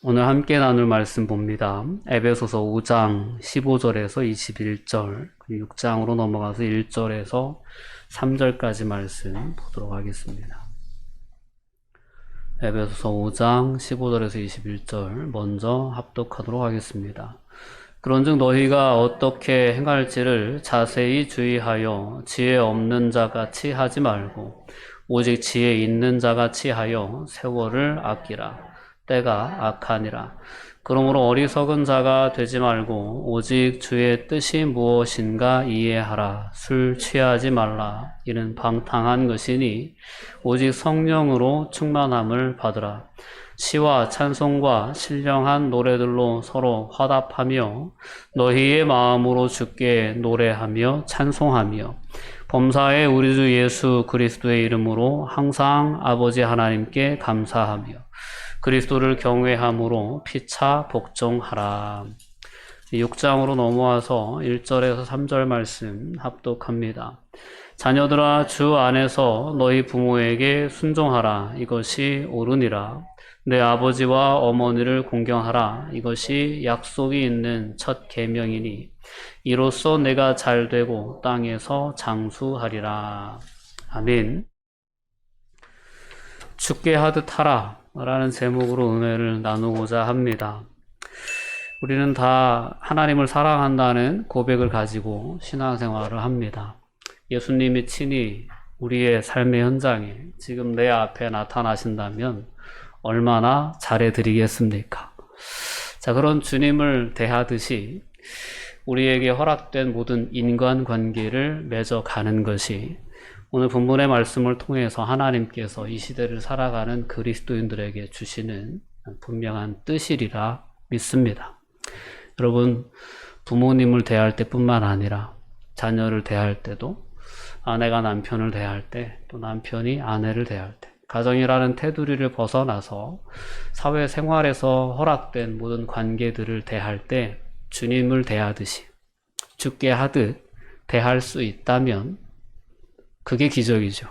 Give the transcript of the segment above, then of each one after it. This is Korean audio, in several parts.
오늘 함께 나눌 말씀 봅니다. 에베소서 5장 15절에서 21절, 6장으로 넘어가서 1절에서 3절까지 말씀 보도록 하겠습니다. 에베소서 5장 15절에서 21절 먼저 합독하도록 하겠습니다. 그런즉 너희가 어떻게 행할지를 자세히 주의하여 지혜 없는 자같이 하지 말고 오직 지혜 있는 자같이 하여 세월을 아끼라. 때가 악하니라. 그러므로 어리석은 자가 되지 말고 오직 주의 뜻이 무엇인가 이해하라. 술 취하지 말라. 이는 방탕한 것이니 오직 성령으로 충만함을 받으라. 시와 찬송과 신령한 노래들로 서로 화답하며 너희의 마음으로 주께 노래하며 찬송하며 범사에 우리 주 예수 그리스도의 이름으로 항상 아버지 하나님께 감사하며 그리스도를 경외함으로 피차 복종하라. 6장으로 넘어와서 1절에서 3절 말씀 합독합니다. 자녀들아 주 안에서 너희 부모에게 순종하라. 이것이 옳으니라. 내 아버지와 어머니를 공경하라. 이것이 약속이 있는 첫 계명이니 이로써 내가 잘되고 땅에서 장수하리라. 아멘. 죽게 하듯 하라 라는 제목으로 은혜를 나누고자 합니다. 우리는 다 하나님을 사랑한다는 고백을 가지고 신앙생활을 합니다. 예수님이 친히 우리의 삶의 현장에 지금 내 앞에 나타나신다면 얼마나 잘해드리겠습니까? 자, 그런 주님을 대하듯이 우리에게 허락된 모든 인간관계를 맺어가는 것이 오늘 본문의 말씀을 통해서 하나님께서 이 시대를 살아가는 그리스도인들에게 주시는 분명한 뜻이리라 믿습니다. 여러분, 부모님을 대할 때뿐만 아니라 자녀를 대할 때도, 아내가 남편을 대할 때, 또 남편이 아내를 대할 때, 가정이라는 테두리를 벗어나서 사회생활에서 허락된 모든 관계들을 대할 때 주님을 대하듯이 죽게 하듯 대할 수 있다면 그게 기적이죠.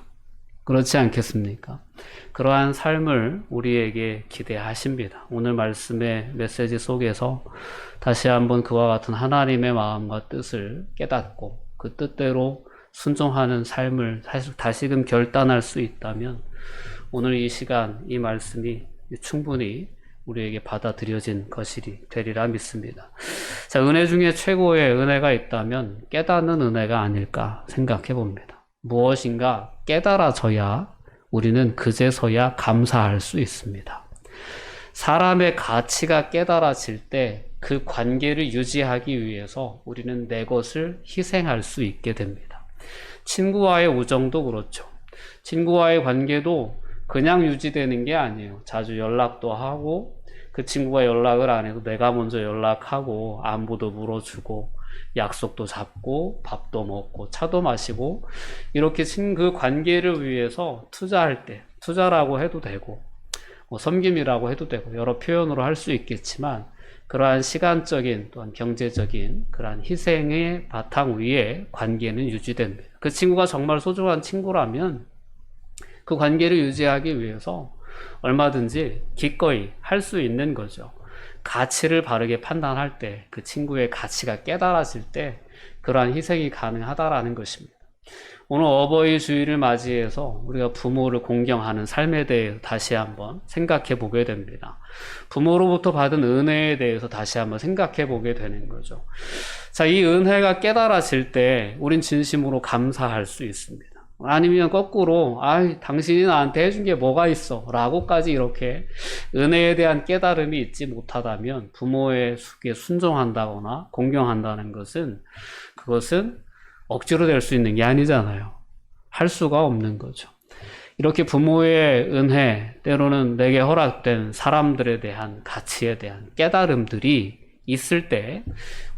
그렇지 않겠습니까? 그러한 삶을 우리에게 기대하십니다. 오늘 말씀의 메시지 속에서 다시 한번 그와 같은 하나님의 마음과 뜻을 깨닫고 그 뜻대로 순종하는 삶을 다시금 결단할 수 있다면 오늘 이 시간, 이 말씀이 충분히 우리에게 받아들여진 것이 되리라 믿습니다. 자, 은혜 중에 최고의 은혜가 있다면 깨닫는 은혜가 아닐까 생각해 봅니다. 무엇인가 깨달아져야 우리는 그제서야 감사할 수 있습니다. 사람의 가치가 깨달아질 때 그 관계를 유지하기 위해서 우리는 내 것을 희생할 수 있게 됩니다. 친구와의 우정도 그렇죠. 친구와의 관계도 그냥 유지되는 게 아니에요. 자주 연락도 하고 그 친구가 연락을 안 해도 내가 먼저 연락하고 안부도 물어주고 약속도 잡고 밥도 먹고 차도 마시고 이렇게 그 관계를 위해서 투자할 때 투자라고 해도 되고 섬김이라고 해도 되고 여러 표현으로 할 수 있겠지만 그러한 시간적인 또한 경제적인 그러한 희생의 바탕 위에 관계는 유지됩니다. 그 친구가 정말 소중한 친구라면 그 관계를 유지하기 위해서 얼마든지 기꺼이 할 수 있는 거죠. 가치를 바르게 판단할 때, 그 친구의 가치가 깨달아질 때 그러한 희생이 가능하다라는 것입니다. 오늘 어버이 주일을 맞이해서 우리가 부모를 공경하는 삶에 대해 다시 한번 생각해 보게 됩니다. 부모로부터 받은 은혜에 대해서 다시 한번 생각해 보게 되는 거죠. 자, 이 은혜가 깨달아질 때 우린 진심으로 감사할 수 있습니다. 아니면 거꾸로 당신이 나한테 해준 게 뭐가 있어 라고까지 이렇게 은혜에 대한 깨달음이 있지 못하다면 부모의 숙에 순종한다거나 공경한다는 그것은 억지로 될 수 있는 게 아니잖아요. 할 수가 없는 거죠. 이렇게 부모의 은혜, 때로는 내게 허락된 사람들에 대한 가치에 대한 깨달음들이 있을 때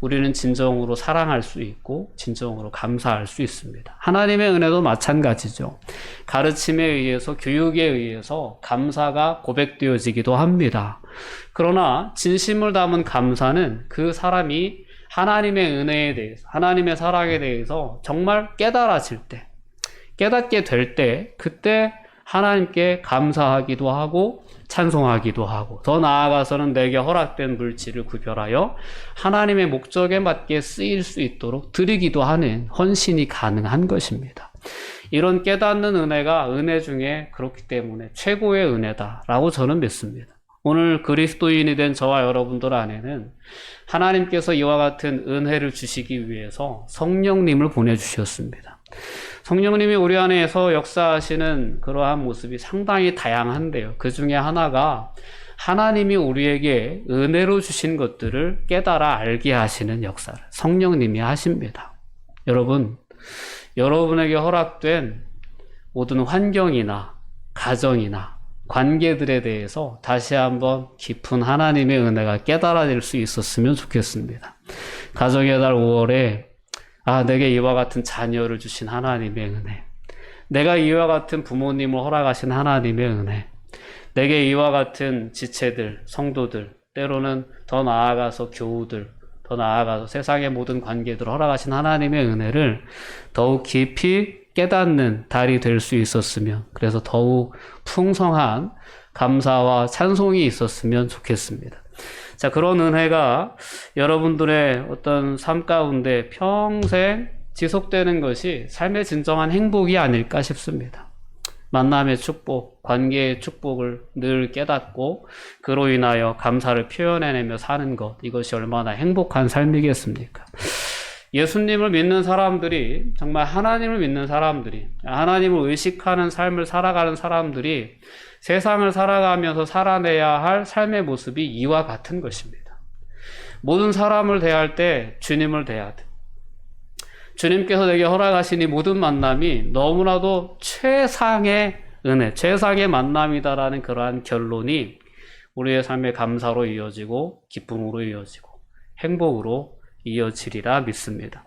우리는 진정으로 사랑할 수 있고 진정으로 감사할 수 있습니다. 하나님의 은혜도 마찬가지죠. 가르침에 의해서 교육에 의해서 감사가 고백되어지기도 합니다. 그러나 진심을 담은 감사는 그 사람이 하나님의 은혜에 대해서 하나님의 사랑에 대해서 정말 깨달아질 때 깨닫게 될 때 그때 하나님께 감사하기도 하고 찬송하기도 하고, 더 나아가서는 내게 허락된 물질을 구별하여 하나님의 목적에 맞게 쓰일 수 있도록 드리기도 하는 헌신이 가능한 것입니다. 이런 깨닫는 은혜가 은혜 중에 그렇기 때문에 최고의 은혜다라고 저는 믿습니다. 오늘 그리스도인이 된 저와 여러분들 안에는 하나님께서 이와 같은 은혜를 주시기 위해서 성령님을 보내주셨습니다. 성령님이 우리 안에서 역사하시는 그러한 모습이 상당히 다양한데요. 그 중에 하나가 하나님이 우리에게 은혜로 주신 것들을 깨달아 알게 하시는 역사를 성령님이 하십니다. 여러분, 여러분에게 허락된 모든 환경이나 가정이나 관계들에 대해서 다시 한번 깊은 하나님의 은혜가 깨달아질 수 있었으면 좋겠습니다. 가정의 달 5월에 내게 이와 같은 자녀를 주신 하나님의 은혜, 내가 이와 같은 부모님을 허락하신 하나님의 은혜, 내게 이와 같은 지체들, 성도들, 때로는 더 나아가서 교우들, 더 나아가서 세상의 모든 관계들을 허락하신 하나님의 은혜를 더욱 깊이 깨닫는 달이 될 수 있었으면, 그래서 더욱 풍성한 감사와 찬송이 있었으면 좋겠습니다. 자, 그런 은혜가 여러분들의 어떤 삶 가운데 평생 지속되는 것이 삶의 진정한 행복이 아닐까 싶습니다. 만남의 축복, 관계의 축복을 늘 깨닫고 그로 인하여 감사를 표현해내며 사는 것, 이것이 얼마나 행복한 삶이겠습니까? 예수님을 믿는 사람들이, 정말 하나님을 믿는 사람들이, 하나님을 의식하는 삶을 살아가는 사람들이 세상을 살아가면서 살아내야 할 삶의 모습이 이와 같은 것입니다. 모든 사람을 대할 때 주님을 대하듯, 주님께서 내게 허락하신 이 모든 만남이 너무나도 최상의 은혜, 최상의 만남이다라는 그러한 결론이 우리의 삶의 감사로 이어지고 기쁨으로 이어지고 행복으로 이어지리라 믿습니다.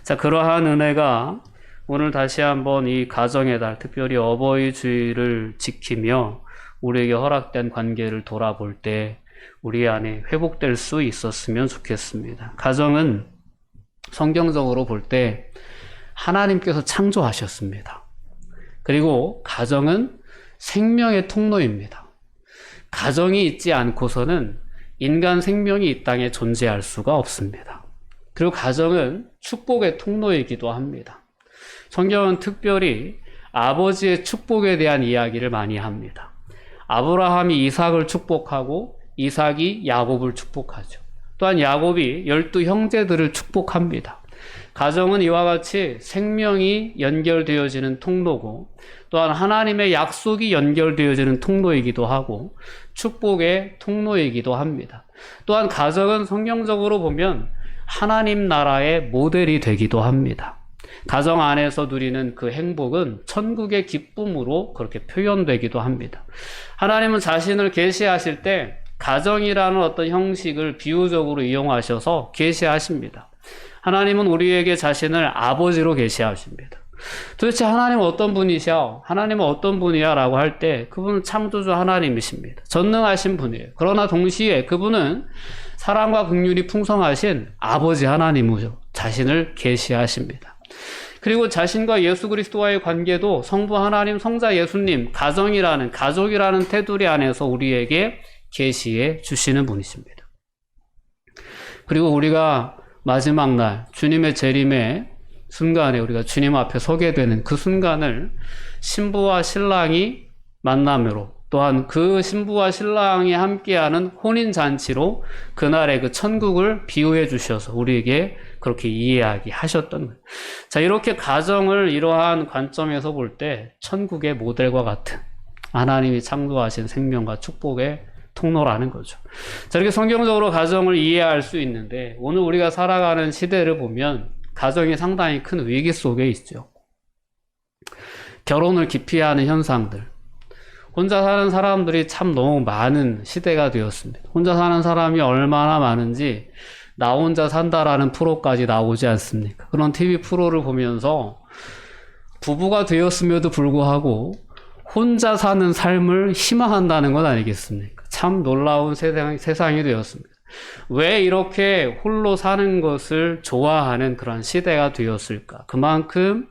자, 그러한 은혜가 오늘 다시 한번 이 가정의 달, 특별히 어버이 주일을 지키며 우리에게 허락된 관계를 돌아볼 때 우리 안에 회복될 수 있었으면 좋겠습니다. 가정은 성경적으로 볼 때 하나님께서 창조하셨습니다. 그리고 가정은 생명의 통로입니다. 가정이 있지 않고서는 인간 생명이 이 땅에 존재할 수가 없습니다. 그리고 가정은 축복의 통로이기도 합니다. 성경은 특별히 아버지의 축복에 대한 이야기를 많이 합니다. 아브라함이 이삭을 축복하고 이삭이 야곱을 축복하죠. 또한 야곱이 12 형제들을 축복합니다. 가정은 이와 같이 생명이 연결되어지는 통로고, 또한 하나님의 약속이 연결되어지는 통로이기도 하고 축복의 통로이기도 합니다. 또한 가정은 성경적으로 보면 하나님 나라의 모델이 되기도 합니다. 가정 안에서 누리는 그 행복은 천국의 기쁨으로 그렇게 표현되기도 합니다. 하나님은 자신을 계시하실 때 가정이라는 어떤 형식을 비유적으로 이용하셔서 계시하십니다. 하나님은 우리에게 자신을 아버지로 계시하십니다. 도대체 하나님은 어떤 분이셔? 하나님은 어떤 분이야? 라고 할 때 그분은 창조주 하나님이십니다. 전능하신 분이에요. 그러나 동시에 그분은 사랑과 긍휼이 풍성하신 아버지 하나님으로 자신을 계시하십니다. 그리고 자신과 예수 그리스도와의 관계도 성부 하나님, 성자 예수님, 가족이라는 테두리 안에서 우리에게 계시해 주시는 분이십니다. 그리고 우리가 마지막 날 주님의 재림의 순간에 우리가 주님 앞에 서게 되는 그 순간을 신부와 신랑이 만남으로, 또한 그 신부와 신랑이 함께하는 혼인잔치로 그날의 그 천국을 비유해 주셔서 우리에게 그렇게 이해하게 하셨던 거예요. 자, 이렇게 가정을 이러한 관점에서 볼 때 천국의 모델과 같은 하나님이 창조하신 생명과 축복의 통로라는 거죠. 자, 이렇게 성경적으로 가정을 이해할 수 있는데, 오늘 우리가 살아가는 시대를 보면 가정이 상당히 큰 위기 속에 있죠. 결혼을 기피하는 현상들, 혼자 사는 사람들이 참 너무 많은 시대가 되었습니다. 혼자 사는 사람이 얼마나 많은지 나 혼자 산다라는 프로까지 나오지 않습니까? 그런 TV 프로를 보면서 부부가 되었음에도 불구하고 혼자 사는 삶을 희망한다는 건 아니겠습니까? 참 놀라운 세상이 되었습니다. 왜 이렇게 홀로 사는 것을 좋아하는 그런 시대가 되었을까? 그만큼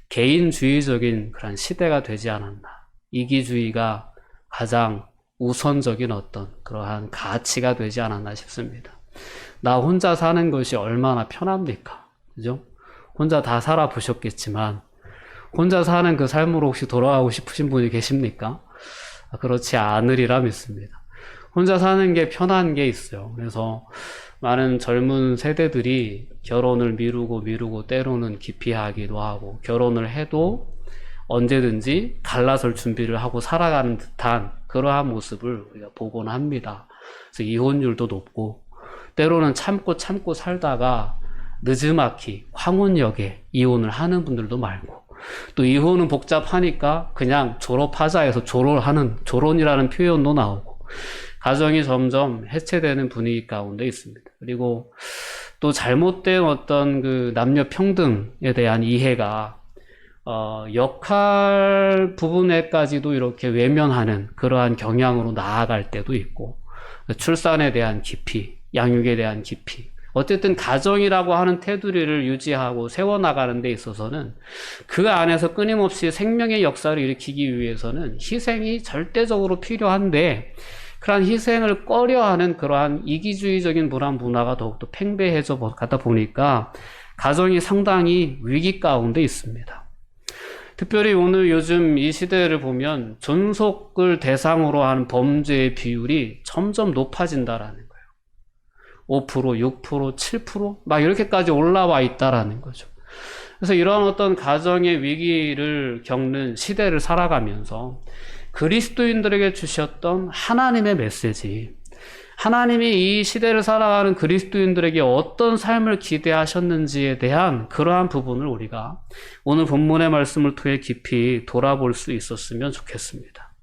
개인주의적인 그런 시대가 되지 않았나. 이기주의가 가장 우선적인 어떤 그러한 가치가 되지 않았나 싶습니다. 나 혼자 사는 것이 얼마나 편합니까? 그죠? 혼자 다 살아보셨겠지만 혼자 사는 그 삶으로 혹시 돌아가고 싶으신 분이 계십니까? 그렇지 않으리라 믿습니다. 혼자 사는 게 편한 게 있어요. 그래서 많은 젊은 세대들이 결혼을 미루고 때로는 기피하기도 하고 결혼을 해도 언제든지 갈라설 준비를 하고 살아가는 듯한 그러한 모습을 우리가 보곤 합니다. 그래서 이혼율도 높고 때로는 참고 살다가 느지막이 황혼역에 이혼을 하는 분들도 많고 또 이혼은 복잡하니까 그냥 졸업하자 해서 졸혼이라는 표현도 나오고 가정이 점점 해체되는 분위기 가운데 있습니다. 그리고 또 잘못된 어떤 그 남녀 평등에 대한 이해가 역할 부분에까지도 이렇게 외면하는 그러한 경향으로 나아갈 때도 있고 출산에 대한 기피, 양육에 대한 기피 어쨌든 가정이라고 하는 테두리를 유지하고 세워나가는 데 있어서는 그 안에서 끊임없이 생명의 역사를 일으키기 위해서는 희생이 절대적으로 필요한데 그러한 희생을 꺼려하는 그러한 이기주의적인 문화가 더욱더 팽배해져 가다 보니까 가정이 상당히 위기 가운데 있습니다. 특별히 오늘 요즘 이 시대를 보면 존속을 대상으로 하는 범죄의 비율이 점점 높아진다라는 거예요. 5%, 6%, 7% 막 이렇게까지 올라와 있다라는 거죠. 그래서 이런 어떤 가정의 위기를 겪는 시대를 살아가면서 그리스도인들에게 주셨던 하나님의 메시지, 하나님이 이 시대를 살아가는 그리스도인들에게 어떤 삶을 기대하셨는지에 대한 그러한 부분을 우리가 오늘 본문의 말씀을 통해 깊이 돌아볼 수 있었으면 좋겠습니다.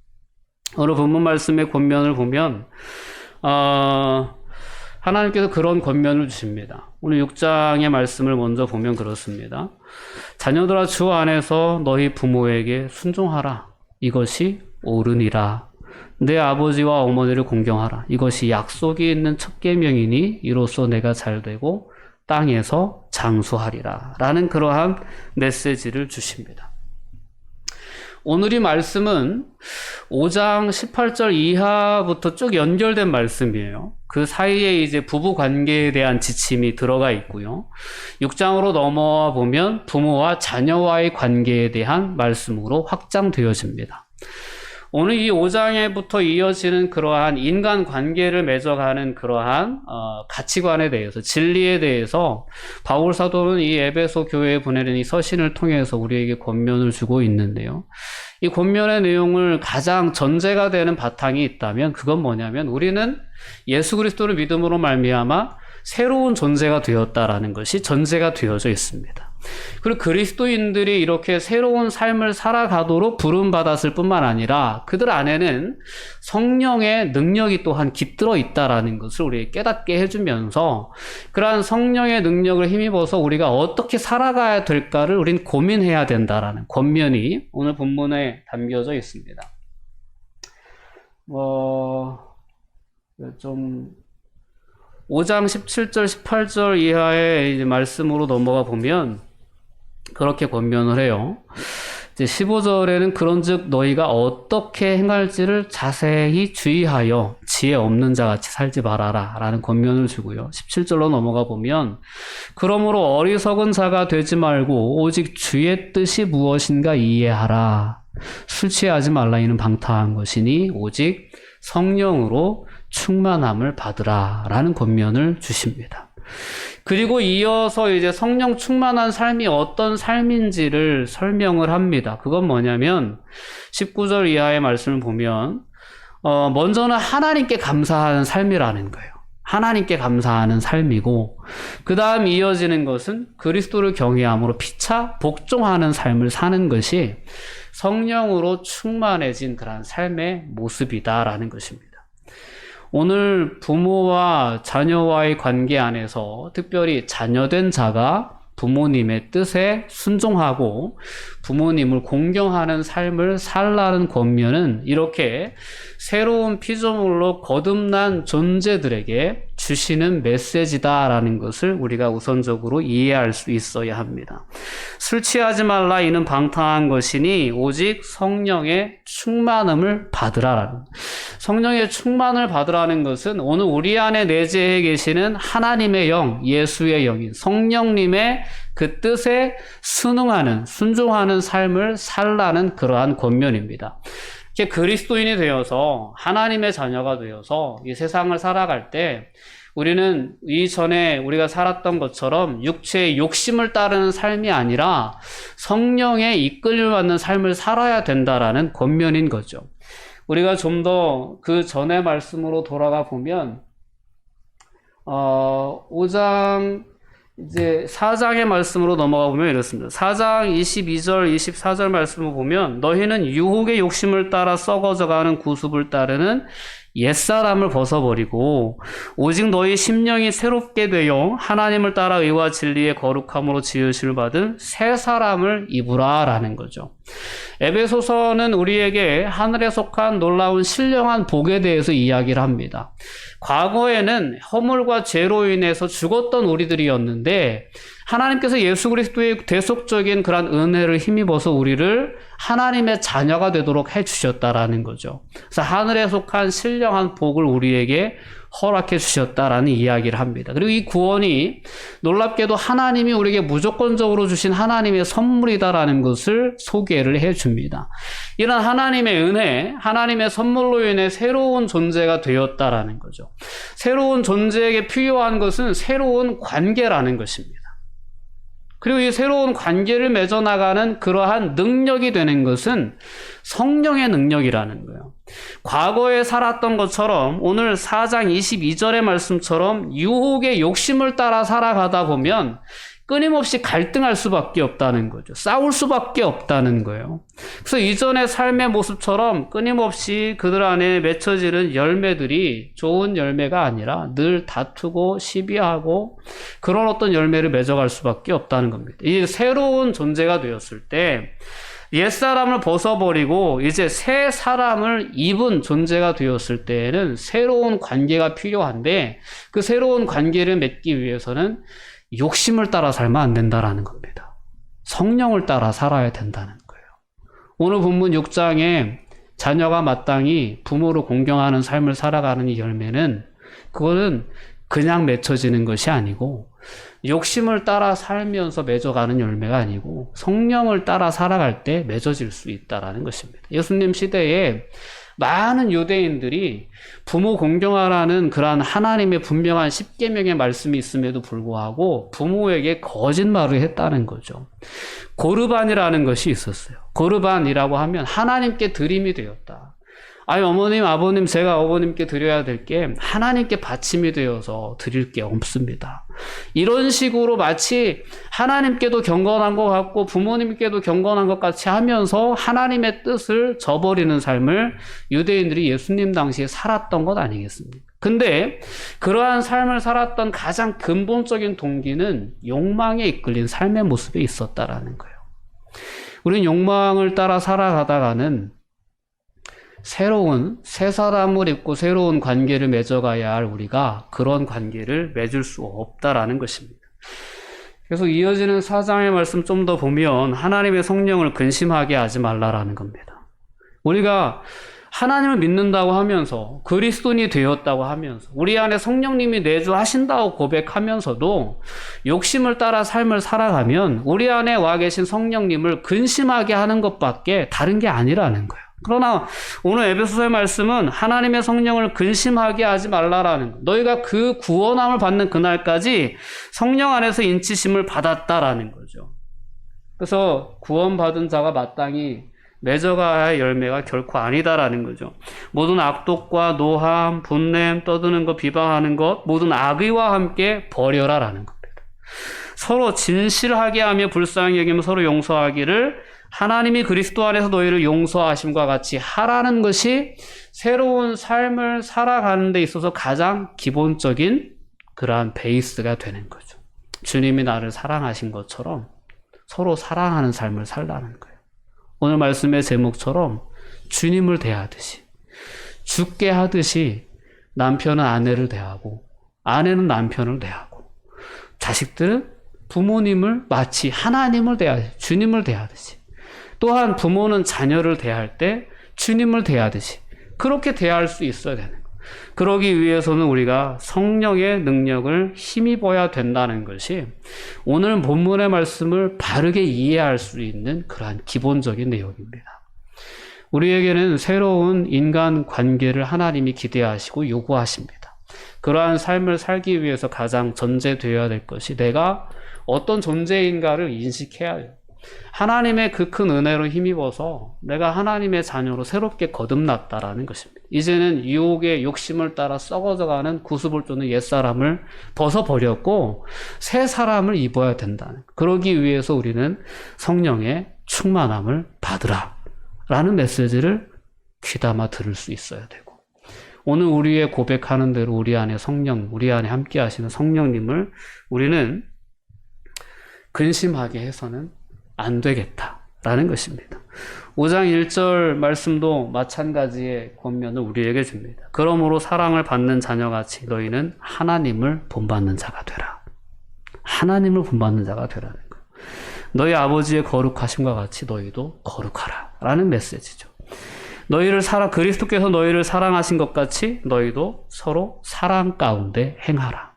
오늘 본문 말씀의 권면을 보면 하나님께서 그런 권면을 주십니다. 오늘 6장의 말씀을 먼저 보면 그렇습니다. 자녀들아 주 안에서 너희 부모에게 순종하라. 이것이 옳으니라. 내 아버지와 어머니를 공경하라. 이것이 약속이 있는 첫 계명이니 이로써 내가 잘되고 땅에서 장수하리라. 라는 그러한 메시지를 주십니다. 오늘 이 말씀은 5장 18절 이하부터 쭉 연결된 말씀이에요. 그 사이에 이제 부부 관계에 대한 지침이 들어가 있고요. 6장으로 넘어와 보면 부모와 자녀와의 관계에 대한 말씀으로 확장되어집니다. 오늘 이 5장에부터 이어지는 그러한 인간 관계를 맺어가는 그러한 가치관에 대해서, 진리에 대해서 바울 사도는 이 에베소 교회에 보내는 이 서신을 통해서 우리에게 권면을 주고 있는데요. 이 권면의 내용을 가장 전제가 되는 바탕이 있다면 그건 뭐냐면 우리는 예수 그리스도를 믿음으로 말미암아 새로운 존재가 되었다라는 것이 전제가 되어져 있습니다. 그리고 그리스도인들이 이렇게 새로운 삶을 살아가도록 부름받았을 뿐만 아니라 그들 안에는 성령의 능력이 또한 깃들어 있다라는 것을 우리에게 깨닫게 해주면서 그러한 성령의 능력을 힘입어서 우리가 어떻게 살아가야 될까를 우린 고민해야 된다라는 권면이 오늘 본문에 담겨져 있습니다. 5장 17절, 18절 이하의 이제 말씀으로 넘어가 보면 그렇게 권면을 해요. 이제 15절에는 그런즉 너희가 어떻게 행할지를 자세히 주의하여 지혜 없는 자같이 살지 말아라 라는 권면을 주고요. 17절로 넘어가 보면 그러므로 어리석은 자가 되지 말고 오직 주의 뜻이 무엇인가 이해하라. 술 취하지 말라 이는 방탕한 것이니 오직 성령으로 충만함을 받으라 라는 권면을 주십니다. 그리고 이어서 이제 성령 충만한 삶이 어떤 삶인지를 설명을 합니다. 그건 뭐냐면 19절 이하의 말씀을 보면 먼저는 하나님께 감사하는 삶이라는 거예요. 하나님께 감사하는 삶이고 그 다음 이어지는 것은 그리스도를 경외함으로 피차 복종하는 삶을 사는 것이 성령으로 충만해진 그런 삶의 모습이다라는 것입니다. 오늘 부모와 자녀와의 관계 안에서 특별히 자녀된 자가 부모님의 뜻에 순종하고 부모님을 공경하는 삶을 살라는 권면은 이렇게 새로운 피조물로 거듭난 존재들에게 주시는 메시지다라는 것을 우리가 우선적으로 이해할 수 있어야 합니다. 술 취하지 말라 이는 방탕한 것이니 오직 성령의 충만함을 받으라라는, 성령의 충만을 받으라는 것은 오늘 우리 안에 내재해 계시는 하나님의 영, 예수의 영인 성령님의 그 뜻에 순응하는, 순종하는 삶을 살라는 그러한 권면입니다. 이렇게 그리스도인이 되어서 하나님의 자녀가 되어서 이 세상을 살아갈 때 우리는 이전에 우리가 살았던 것처럼 육체의 욕심을 따르는 삶이 아니라 성령의 이끌림을 받는 삶을 살아야 된다라는 권면인 거죠. 우리가 좀 더 그 전의 말씀으로 돌아가 보면 5장 이제 4장의 말씀으로 넘어가 보면 이렇습니다. 4장 22절 24절 말씀을 보면 너희는 유혹의 욕심을 따라 썩어져가는 구습을 따르는 옛사람을 벗어버리고 오직 너희 심령이 새롭게 되어 하나님을 따라 의와 진리의 거룩함으로 지으심을 받은 새 사람을 입으라 라는 거죠. 에베소서는 우리에게 하늘에 속한 놀라운 신령한 복에 대해서 이야기를 합니다. 과거에는 허물과 죄로 인해서 죽었던 우리들이었는데 하나님께서 예수 그리스도의 대속적인 그런 은혜를 힘입어서 우리를 하나님의 자녀가 되도록 해주셨다라는 거죠. 그래서 하늘에 속한 신령한 복을 우리에게 허락해 주셨다라는 이야기를 합니다. 그리고 이 구원이 놀랍게도 하나님이 우리에게 무조건적으로 주신 하나님의 선물이다라는 것을 소개를 해줍니다. 이런 하나님의 은혜, 하나님의 선물로 인해 새로운 존재가 되었다라는 거죠. 새로운 존재에게 필요한 것은 새로운 관계라는 것입니다. 그리고 이 새로운 관계를 맺어나가는 그러한 능력이 되는 것은 성령의 능력이라는 거예요. 과거에 살았던 것처럼 오늘 4장 22절의 말씀처럼 유혹의 욕심을 따라 살아가다 보면 끊임없이 갈등할 수밖에 없다는 거죠. 싸울 수밖에 없다는 거예요. 그래서 이전의 삶의 모습처럼 끊임없이 그들 안에 맺혀지는 열매들이 좋은 열매가 아니라 늘 다투고 시비하고 그런 어떤 열매를 맺어갈 수밖에 없다는 겁니다. 이 새로운 존재가 되었을 때 옛사람을 벗어버리고 이제 새 사람을 입은 존재가 되었을 때에는 새로운 관계가 필요한데 그 새로운 관계를 맺기 위해서는 욕심을 따라 살면 안 된다라는 겁니다. 성령을 따라 살아야 된다는 거예요. 오늘 본문 6장에 자녀가 마땅히 부모를 공경하는 삶을 살아가는 이 열매는 그거는 그냥 맺혀지는 것이 아니고 욕심을 따라 살면서 맺어가는 열매가 아니고 성령을 따라 살아갈 때 맺어질 수 있다라는 것입니다. 예수님 시대에 많은 유대인들이 부모 공경하라는 그러한 하나님의 분명한 십계명의 말씀이 있음에도 불구하고 부모에게 거짓말을 했다는 거죠. 고르반이라는 것이 있었어요. 고르반이라고 하면 하나님께 드림이 되었다. 아니 어머님 아버님 제가 어머님께 드려야 될 게 하나님께 바침이 되어서 드릴 게 없습니다. 이런 식으로 마치 하나님께도 경건한 것 같고 부모님께도 경건한 것 같이 하면서 하나님의 뜻을 저버리는 삶을 유대인들이 예수님 당시에 살았던 것 아니겠습니까? 근데 그러한 삶을 살았던 가장 근본적인 동기는 욕망에 이끌린 삶의 모습에 있었다라는 거예요. 우리는 욕망을 따라 살아가다가는 새로운 새 사람을 입고 새로운 관계를 맺어가야 할 우리가 그런 관계를 맺을 수 없다라는 것입니다. 그래서 이어지는 4장의 말씀 좀 더 보면 하나님의 성령을 근심하게 하지 말라라는 겁니다. 우리가 하나님을 믿는다고 하면서 그리스도인이 되었다고 하면서 우리 안에 성령님이 내주하신다고 고백하면서도 욕심을 따라 삶을 살아가면 우리 안에 와 계신 성령님을 근심하게 하는 것밖에 다른 게 아니라는 거예요. 그러나 오늘 에베소서의 말씀은 하나님의 성령을 근심하게 하지 말라라는 것. 너희가 그 구원함을 받는 그날까지 성령 안에서 인치심을 받았다라는 거죠. 그래서 구원받은 자가 마땅히 맺어가야 할 열매가 결코 아니다라는 거죠. 모든 악독과 노함, 분냄, 떠드는 것, 비방하는 것, 모든 악의와 함께 버려라라는 겁니다. 서로 진실하게 하며 불쌍히 여기며 서로 용서하기를 하나님이 그리스도 안에서 너희를 용서하심과 같이 하라는 것이 새로운 삶을 살아가는 데 있어서 가장 기본적인 그러한 베이스가 되는 거죠. 주님이 나를 사랑하신 것처럼 서로 사랑하는 삶을 살라는 거예요. 오늘 말씀의 제목처럼 주님을 대하듯이, 죽게 하듯이 남편은 아내를 대하고 아내는 남편을 대하고, 자식들은 부모님을 마치 하나님을 대하듯이, 주님을 대하듯이, 또한 부모는 자녀를 대할 때 주님을 대하듯이 그렇게 대할 수 있어야 되는 거예요. 그러기 위해서는 우리가 성령의 능력을 힘입어야 된다는 것이 오늘 본문의 말씀을 바르게 이해할 수 있는 그러한 기본적인 내용입니다. 우리에게는 새로운 인간 관계를 하나님이 기대하시고 요구하십니다. 그러한 삶을 살기 위해서 가장 전제되어야 될 것이 내가 어떤 존재인가를 인식해야 해요. 하나님의 그 큰 은혜로 힘입어서 내가 하나님의 자녀로 새롭게 거듭났다라는 것입니다. 이제는 유혹의 욕심을 따라 썩어져가는 구습을 쫓는 옛사람을 벗어버렸고 새 사람을 입어야 된다는 거예요. 그러기 위해서 우리는 성령의 충만함을 받으라 라는 메시지를 귀담아 들을 수 있어야 되고, 오늘 우리의 고백하는 대로 우리 안에 성령, 우리 안에 함께 하시는 성령님을 우리는 근심하게 해서는 안 되겠다라는 것입니다. 5장 1절 말씀도 마찬가지의 권면을 우리에게 줍니다. 그러므로 사랑을 받는 자녀같이 너희는 하나님을 본받는 자가 되라. 하나님을 본받는 자가 되라는 거예요. 너희 아버지의 거룩하심과 같이 너희도 거룩하라 라는 메시지죠. 그리스도께서 너희를 사랑하신 것 같이 너희도 서로 사랑 가운데 행하라.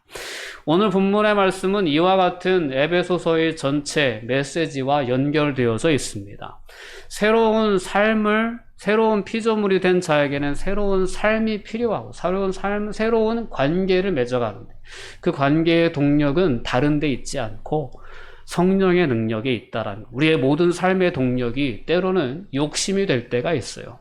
오늘 본문의 말씀은 이와 같은 에베소서의 전체 메시지와 연결되어져 있습니다. 새로운 피조물이 된 자에게는 새로운 삶이 필요하고, 새로운 관계를 맺어가는데, 그 관계의 동력은 다른 데 있지 않고 성령의 능력에 있다라는 것. 우리의 모든 삶의 동력이 때로는 욕심이 될 때가 있어요.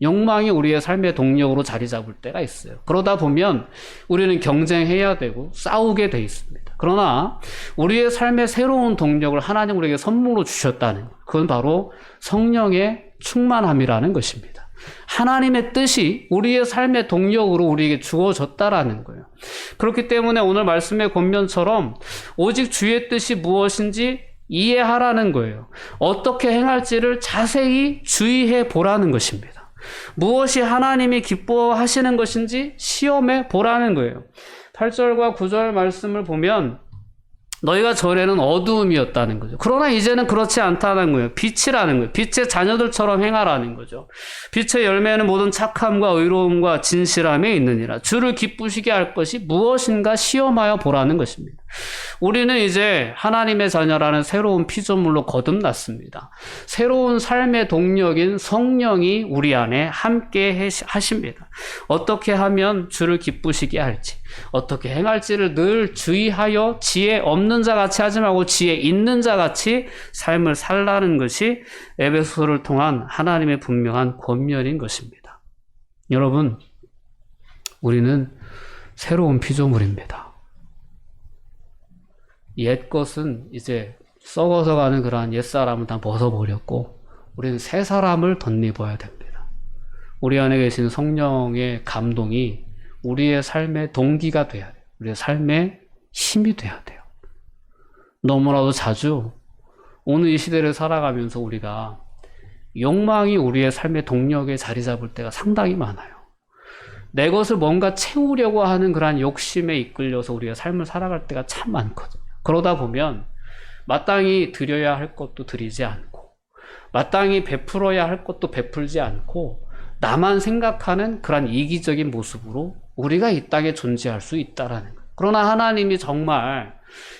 욕망이 우리의 삶의 동력으로 자리 잡을 때가 있어요. 그러다 보면 우리는 경쟁해야 되고 싸우게 돼 있습니다. 그러나 우리의 삶의 새로운 동력을 하나님 우리에게 선물로 주셨다는 것, 그건 바로 성령의 충만함이라는 것입니다. 하나님의 뜻이 우리의 삶의 동력으로 우리에게 주어졌다라는 거예요. 그렇기 때문에 오늘 말씀의 권면처럼 오직 주의 뜻이 무엇인지 이해하라는 거예요. 어떻게 행할지를 자세히 주의해 보라는 것입니다. 무엇이 하나님이 기뻐하시는 것인지 시험해 보라는 거예요. 8절과 9절 말씀을 보면 너희가 전에는 어두움이었다는 거죠. 그러나 이제는 그렇지 않다는 거예요. 빛이라는 거예요. 빛의 자녀들처럼 행하라는 거죠. 빛의 열매는 모든 착함과 의로움과 진실함에 있느니라. 주를 기쁘시게 할 것이 무엇인가 시험하여 보라는 것입니다. 우리는 이제 하나님의 자녀라는 새로운 피조물로 거듭났습니다. 새로운 삶의 동력인 성령이 우리 안에 함께 하십니다. 어떻게 하면 주를 기쁘시게 할지, 어떻게 행할지를 늘 주의하여 지혜 없는 자 같이 하지 말고 지혜 있는 자 같이 삶을 살라는 것이 에베소서를 통한 하나님의 분명한 권면인 것입니다. 여러분, 우리는 새로운 피조물입니다. 옛 것은 이제 썩어서 가는 그러한 옛사람을 다 벗어버렸고 우리는 새 사람을 덧입어야 됩니다. 우리 안에 계신 성령의 감동이 우리의 삶의 동기가 돼야 돼요. 우리의 삶의 힘이 돼야 돼요. 너무나도 자주 오늘 이 시대를 살아가면서 우리가 욕망이 우리의 삶의 동력에 자리 잡을 때가 상당히 많아요. 내 것을 뭔가 채우려고 하는 그러한 욕심에 이끌려서 우리가 삶을 살아갈 때가 참 많거든요. 그러다 보면 마땅히 드려야 할 것도 드리지 않고 마땅히 베풀어야 할 것도 베풀지 않고 나만 생각하는 그런 이기적인 모습으로 우리가 이 땅에 존재할 수 있다라는 거예요. 그러나 하나님이 정말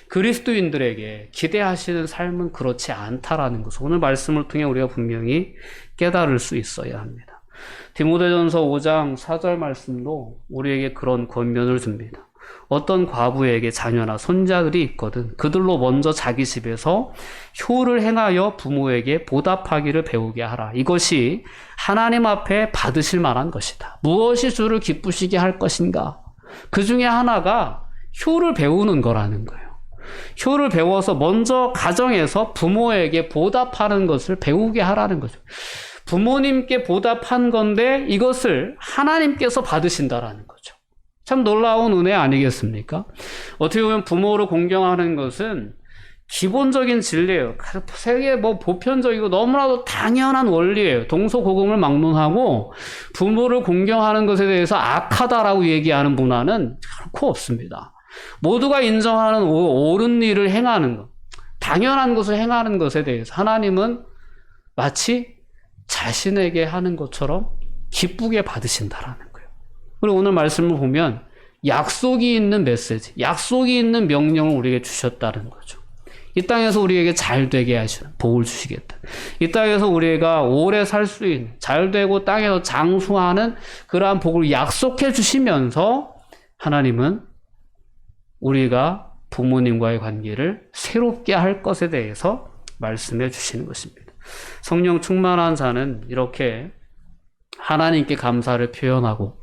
그리스도인들에게 기대하시는 삶은 그렇지 않다라는 것을 오늘 말씀을 통해 우리가 분명히 깨달을 수 있어야 합니다. 디모데전서 5장 4절 말씀도 우리에게 그런 권면을 줍니다. 어떤 과부에게 자녀나 손자들이 있거든 그들로 먼저 자기 집에서 효를 행하여 부모에게 보답하기를 배우게 하라. 이것이 하나님 앞에 받으실 만한 것이다. 무엇이 주를 기쁘시게 할 것인가? 그 중에 하나가 효를 배우는 거라는 거예요. 효를 배워서 먼저 가정에서 부모에게 보답하는 것을 배우게 하라는 거죠. 부모님께 보답한 건데 이것을 하나님께서 받으신다라는 거죠. 참 놀라운 은혜 아니겠습니까? 어떻게 보면 부모를 공경하는 것은 기본적인 진리예요. 세계 보편적이고 너무나도 당연한 원리예요. 동서고금을 막론하고 부모를 공경하는 것에 대해서 악하다라고 얘기하는 문화는 결코 없습니다. 모두가 인정하는 옳은 일을 행하는 것, 당연한 것을 행하는 것에 대해서 하나님은 마치 자신에게 하는 것처럼 기쁘게 받으신다라는 거예요. 그리고 오늘 말씀을 보면 약속이 있는 메시지, 약속이 있는 명령을 우리에게 주셨다는 거죠. 이 땅에서 우리에게 잘 되게 하시는 복을 주시겠다. 이 땅에서 우리가 오래 살 수 있는 잘 되고 땅에서 장수하는 그러한 복을 약속해 주시면서 하나님은 우리가 부모님과의 관계를 새롭게 할 것에 대해서 말씀해 주시는 것입니다. 성령 충만한 자는 이렇게 하나님께 감사를 표현하고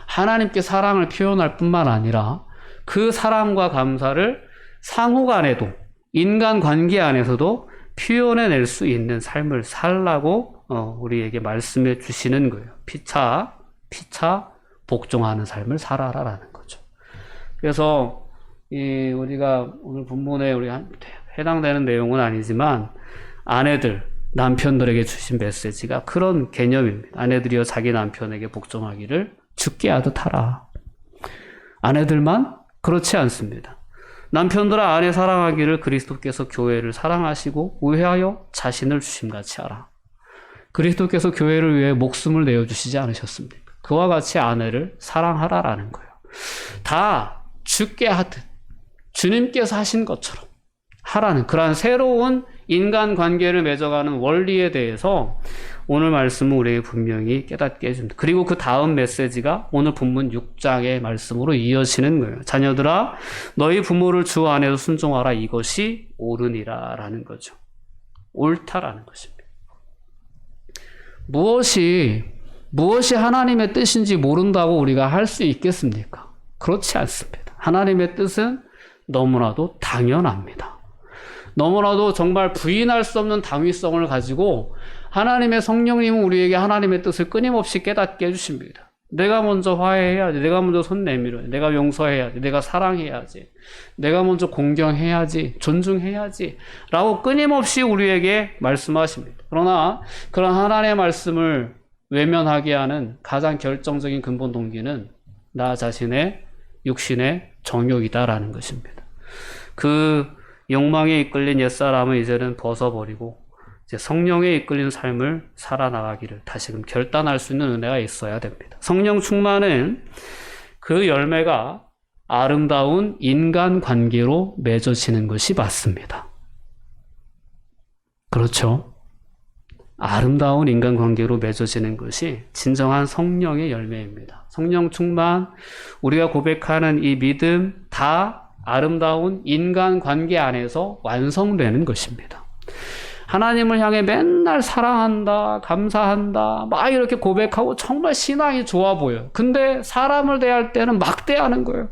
하나님께 사랑을 표현할 뿐만 아니라 그 사랑과 감사를 상호 간에도 인간 관계 안에서도 표현해낼 수 있는 삶을 살라고 우리에게 말씀해 주시는 거예요. 피차 복종하는 삶을 살아라라는 거죠. 그래서 우리가 오늘 본문에 해당되는 내용은 아니지만 아내들, 남편들에게 주신 메시지가 그런 개념입니다. 아내들이여 자기 남편에게 복종하기를 죽게 하듯 하라. 아내들만 그렇지 않습니다. 남편들아 아내 사랑하기를 그리스도께서 교회를 사랑하시고 의하여 자신을 주심같이 하라. 그리스도께서 교회를 위해 목숨을 내어주시지 않으셨습니까? 그와 같이 아내를 사랑하라라는 거예요. 다 죽게 하듯 주님께서 하신 것처럼 하라는 그러한 새로운 인간관계를 맺어가는 원리에 대해서 오늘 말씀은 우리에게 분명히 깨닫게 해줍니다. 그리고 그 다음 메시지가 오늘 본문 6장의 말씀으로 이어지는 거예요. 자녀들아 너희 부모를 주 안에서 순종하라. 이것이 옳으니라 라는 거죠. 옳다라는 것입니다. 무엇이 하나님의 뜻인지 모른다고 우리가 할 수 있겠습니까? 그렇지 않습니다. 하나님의 뜻은 너무나도 당연합니다. 너무나도 정말 부인할 수 없는 당위성을 가지고 하나님의 성령님은 우리에게 하나님의 뜻을 끊임없이 깨닫게 해주십니다. 내가 먼저 화해해야지, 내가 먼저 손 내밀어야지, 내가 용서해야지, 내가 사랑해야지, 내가 먼저 공경해야지, 존중해야지 라고 끊임없이 우리에게 말씀하십니다. 그러나 그런 하나님의 말씀을 외면하게 하는 가장 결정적인 근본 동기는 나 자신의 육신의 정욕이다라는 것입니다. 그 욕망에 이끌린 옛사람은 이제는 벗어버리고 이제 성령에 이끌린 삶을 살아나가기를 다시금 결단할 수 있는 은혜가 있어야 됩니다. 성령 충만은 그 열매가 아름다운 인간관계로 맺어지는 것이 맞습니다. 그렇죠? 아름다운 인간관계로 맺어지는 것이 진정한 성령의 열매입니다. 성령 충만, 우리가 고백하는 이 믿음 다 아름다운 인간관계 안에서 완성되는 것입니다. 하나님을 향해 맨날 사랑한다, 감사한다, 막 이렇게 고백하고 정말 신앙이 좋아 보여요. 근데 사람을 대할 때는 막대하는 거예요.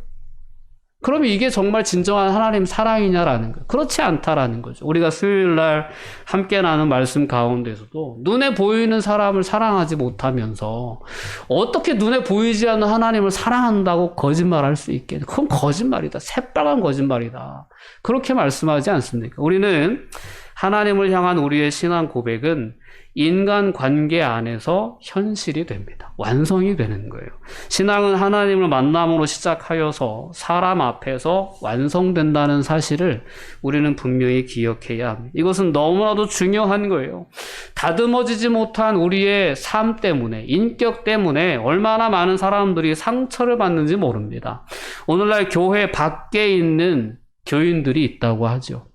그러면 이게 정말 진정한 하나님 사랑이냐라는 거예요. 그렇지 않다라는 거죠. 우리가 수요일 날 함께 나눈 말씀 가운데서도 눈에 보이는 사람을 사랑하지 못하면서 어떻게 눈에 보이지 않는 하나님을 사랑한다고 거짓말할 수 있겠냐. 그건 거짓말이다. 새빨간 거짓말이다. 그렇게 말씀하지 않습니까? 우리는 하나님을 향한 우리의 신앙 고백은 인간관계 안에서 현실이 됩니다. 완성이 되는 거예요. 신앙은 하나님을 만남으로 시작하여서 사람 앞에서 완성된다는 사실을 우리는 분명히 기억해야 합니다. 이것은 너무나도 중요한 거예요. 다듬어지지 못한 우리의 삶 때문에, 인격 때문에 얼마나 많은 사람들이 상처를 받는지 모릅니다. 오늘날 교회 밖에 있는 교인들이 있다고 하죠.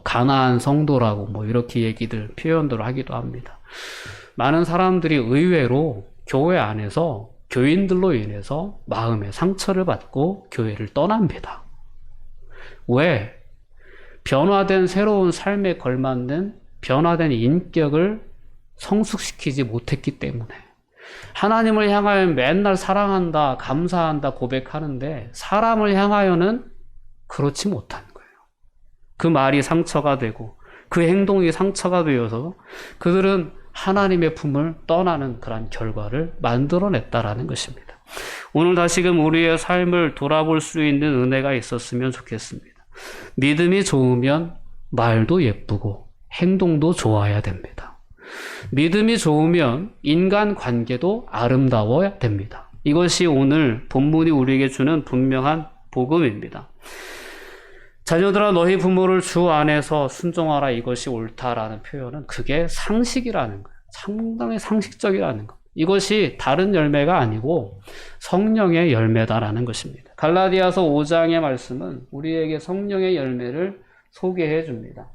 가난한 성도라고 이렇게 표현들을 하기도 합니다. 많은 사람들이 의외로 교회 안에서 교인들로 인해서 마음의 상처를 받고 교회를 떠납니다. 왜? 변화된 새로운 삶에 걸맞는 변화된 인격을 성숙시키지 못했기 때문에. 하나님을 향하여 맨날 사랑한다, 감사한다 고백하는데 사람을 향하여는 그렇지 못한 거예요. 그 말이 상처가 되고 그 행동이 상처가 되어서 그들은 하나님의 품을 떠나는 그런 결과를 만들어냈다라는 것입니다. 오늘 다시금 우리의 삶을 돌아볼 수 있는 은혜가 있었으면 좋겠습니다. 믿음이 좋으면 말도 예쁘고 행동도 좋아야 됩니다. 믿음이 좋으면 인간관계도 아름다워야 됩니다. 이것이 오늘 본문이 우리에게 주는 분명한 복음입니다. 자녀들아 너희 부모를 주 안에서 순종하라 이것이 옳다라는 표현은 그게 상식이라는 거예요. 상당히 상식적이라는 거. 이것이 다른 열매가 아니고 성령의 열매다라는 것입니다. 갈라디아서 5장의 말씀은 우리에게 성령의 열매를 소개해 줍니다.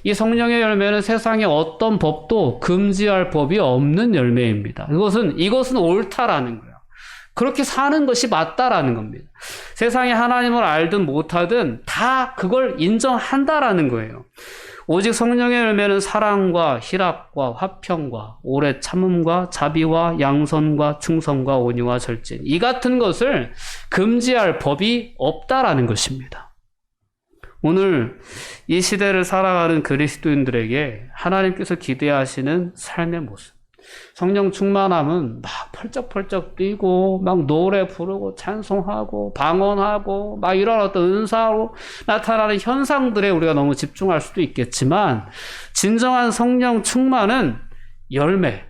이 성령의 열매는 세상에 어떤 법도 금지할 법이 없는 열매입니다. 이것은 옳다라는 거예요. 그렇게 사는 것이 맞다라는 겁니다. 세상에 하나님을 알든 못하든 다 그걸 인정한다라는 거예요. 오직 성령의 열매는 사랑과 희락과 화평과 오래 참음과 자비와 양선과 충성과 온유와 절제, 이 같은 것을 금지할 법이 없다라는 것입니다. 오늘 이 시대를 살아가는 그리스도인들에게 하나님께서 기대하시는 삶의 모습, 성령 충만함은 막 펄쩍펄쩍 뛰고 막 노래 부르고 찬송하고 방언하고 막 이런 어떤 은사로 나타나는 현상들에 우리가 너무 집중할 수도 있겠지만, 진정한 성령 충만은 열매,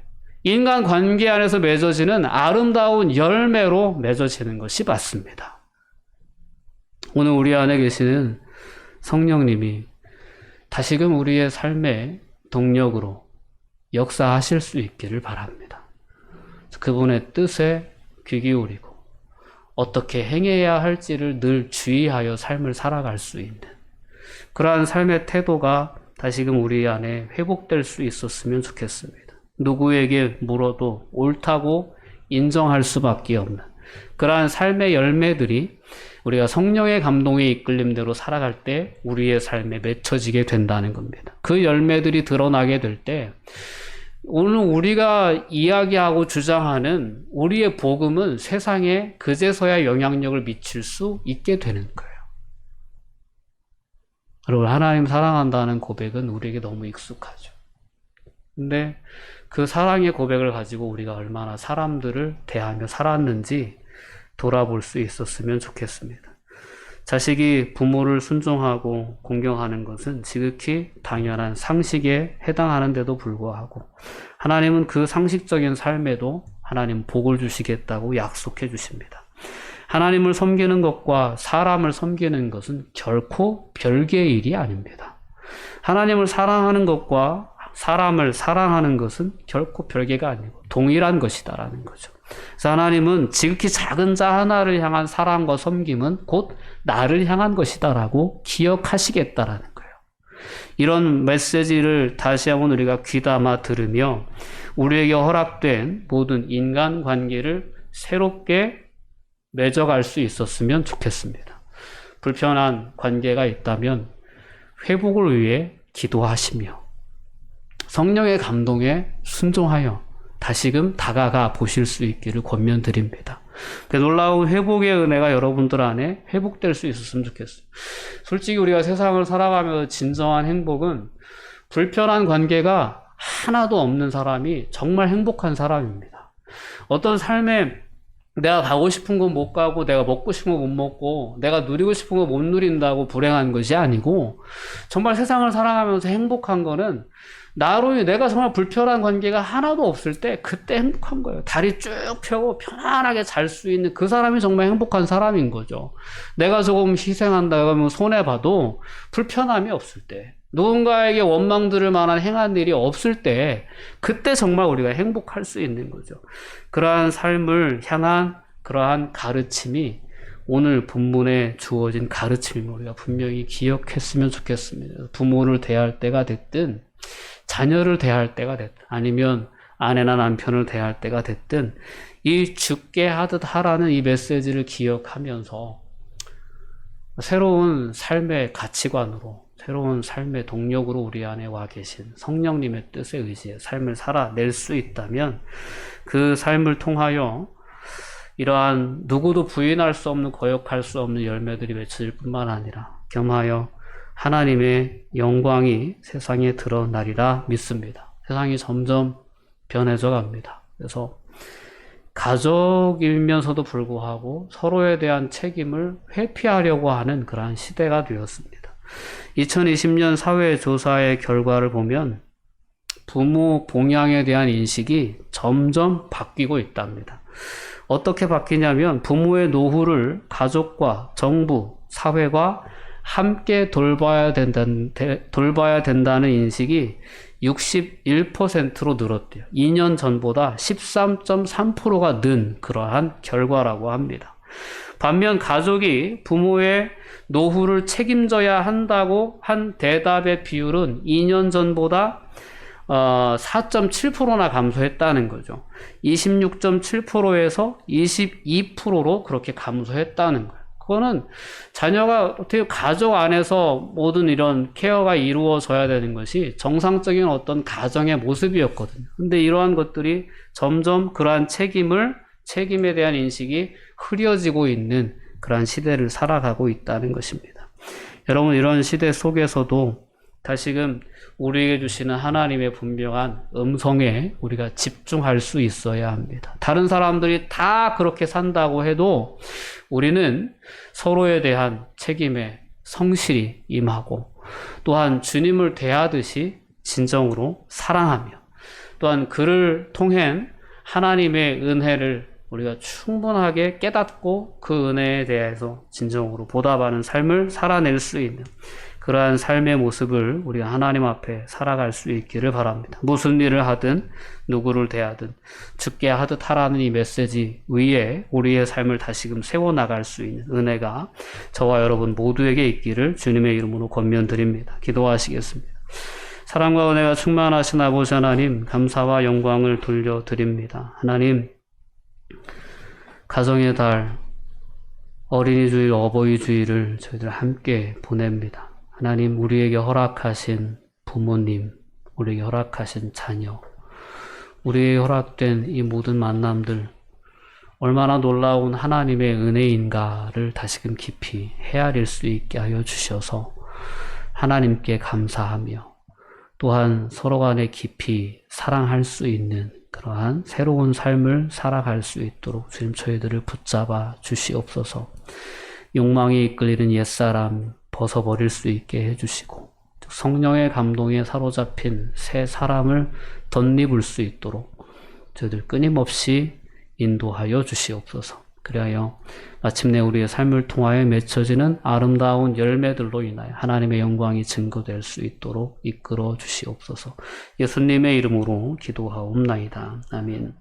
인간관계 안에서 맺어지는 아름다운 열매로 맺어지는 것이 맞습니다. 오늘 우리 안에 계시는 성령님이 다시금 우리의 삶의 동력으로 역사하실 수 있기를 바랍니다. 그분의 뜻에 귀 기울이고 어떻게 행해야 할지를 늘 주의하여 삶을 살아갈 수 있는 그러한 삶의 태도가 다시금 우리 안에 회복될 수 있었으면 좋겠습니다. 누구에게 물어도 옳다고 인정할 수밖에 없는 그러한 삶의 열매들이 우리가 성령의 감동에 이끌림대로 살아갈 때 우리의 삶에 맺혀지게 된다는 겁니다. 그 열매들이 드러나게 될 때 오늘 우리가 이야기하고 주장하는 우리의 복음은 세상에 그제서야 영향력을 미칠 수 있게 되는 거예요. 여러분, 하나님 사랑한다는 고백은 우리에게 너무 익숙하죠. 근데 그 사랑의 고백을 가지고 우리가 얼마나 사람들을 대하며 살았는지 돌아볼 수 있었으면 좋겠습니다. 자식이 부모를 순종하고 공경하는 것은 지극히 당연한 상식에 해당하는데도 불구하고 하나님은 그 상식적인 삶에도 하나님 복을 주시겠다고 약속해 주십니다. 하나님을 섬기는 것과 사람을 섬기는 것은 결코 별개의 일이 아닙니다. 하나님을 사랑하는 것과 사람을 사랑하는 것은 결코 별개가 아니고 동일한 것이다라는 거죠. 그래서 하나님은 지극히 작은 자 하나를 향한 사랑과 섬김은 곧 나를 향한 것이다라고 기억하시겠다라는 거예요. 이런 메시지를 다시 한번 우리가 귀담아 들으며 우리에게 허락된 모든 인간관계를 새롭게 맺어갈 수 있었으면 좋겠습니다. 불편한 관계가 있다면 회복을 위해 기도하시며 성령의 감동에 순종하여 다시금 다가가 보실 수 있기를 권면드립니다. 그 놀라운 회복의 은혜가 여러분들 안에 회복될 수 있었으면 좋겠어요. 솔직히 우리가 세상을 살아가면서 진정한 행복은 불편한 관계가 하나도 없는 사람이 정말 행복한 사람입니다. 어떤 삶에 내가 가고 싶은 건 못 가고 내가 먹고 싶은 거 못 먹고 내가 누리고 싶은 거 못 누린다고 불행한 것이 아니고, 정말 세상을 살아가면서 행복한 거는 나로 내가 정말 불편한 관계가 하나도 없을 때 그때 행복한 거예요. 다리 쭉 펴고 편안하게 잘 수 있는 그 사람이 정말 행복한 사람인 거죠. 내가 조금 희생한다 하면 손해봐도 불편함이 없을 때, 누군가에게 원망 들을 만한 행한 일이 없을 때 그때 정말 우리가 행복할 수 있는 거죠. 그러한 삶을 향한 그러한 가르침이 오늘 본문에 주어진 가르침을 우리가 분명히 기억했으면 좋겠습니다. 부모를 대할 때가 됐든 자녀를 대할 때가 됐든 아니면 아내나 남편을 대할 때가 됐든 이 죽게 하듯 하라는 이 메시지를 기억하면서 새로운 삶의 가치관으로, 새로운 삶의 동력으로 우리 안에 와 계신 성령님의 뜻에 의지해 삶을 살아낼 수 있다면 그 삶을 통하여 이러한 누구도 부인할 수 없는, 거역할 수 없는 열매들이 맺혀질 뿐만 아니라 겸하여 하나님의 영광이 세상에 드러나리라 믿습니다. 세상이 점점 변해져 갑니다. 그래서 가족이면서도 불구하고 서로에 대한 책임을 회피하려고 하는 그러한 시대가 되었습니다. 2020년 사회조사의 결과를 보면 부모 봉양에 대한 인식이 점점 바뀌고 있답니다. 어떻게 바뀌냐면 부모의 노후를 가족과 정부, 사회가 함께 돌봐야 된다는 인식이 61%로 늘었대요. 2년 전보다 13.3%가 는 그러한 결과라고 합니다. 반면 가족이 부모의 노후를 책임져야 한다고 한 대답의 비율은 2년 전보다 4.7%나 감소했다는 거죠. 26.7%에서 22%로 그렇게 감소했다는 거예요. 그거는 자녀가 어떻게 가족 안에서 모든 이런 케어가 이루어져야 되는 것이 정상적인 어떤 가정의 모습이었거든요. 근데 이러한 것들이 점점 그러한 책임에 대한 인식이 흐려지고 있는 그러한 시대를 살아가고 있다는 것입니다. 여러분, 이런 시대 속에서도 다시금 우리에게 주시는 하나님의 분명한 음성에 우리가 집중할 수 있어야 합니다. 다른 사람들이 다 그렇게 산다고 해도 우리는 서로에 대한 책임에 성실히 임하고, 또한 주님을 대하듯이 진정으로 사랑하며, 또한 그를 통한 하나님의 은혜를 우리가 충분하게 깨닫고 그 은혜에 대해서 진정으로 보답하는 삶을 살아낼 수 있는 그러한 삶의 모습을 우리가 하나님 앞에 살아갈 수 있기를 바랍니다. 무슨 일을 하든 누구를 대하든 죽게 하듯 하라는 이 메시지 위에 우리의 삶을 다시금 세워나갈 수 있는 은혜가 저와 여러분 모두에게 있기를 주님의 이름으로 권면드립니다. 기도하시겠습니다. 사랑과 은혜가 충만하신 아버지 하나님, 감사와 영광을 돌려드립니다. 하나님, 가정의 달, 어린이 주일, 어버이 주일을 저희들 함께 보냅니다. 하나님, 우리에게 허락하신 부모님, 우리에게 허락하신 자녀, 우리에게 허락된 이 모든 만남들, 얼마나 놀라운 하나님의 은혜인가를 다시금 깊이 헤아릴 수 있게 하여 주셔서 하나님께 감사하며, 또한 서로 간에 깊이 사랑할 수 있는 그러한 새로운 삶을 살아갈 수 있도록 주님 저희들을 붙잡아 주시옵소서. 욕망이 이끌리는 옛사람 벗어버릴 수 있게 해주시고, 성령의 감동에 사로잡힌 새 사람을 덧입을 수 있도록 저희들 끊임없이 인도하여 주시옵소서. 그리하여 마침내 우리의 삶을 통하여 맺혀지는 아름다운 열매들로 인하여 하나님의 영광이 증거될 수 있도록 이끌어 주시옵소서. 예수님의 이름으로 기도하옵나이다. 아멘.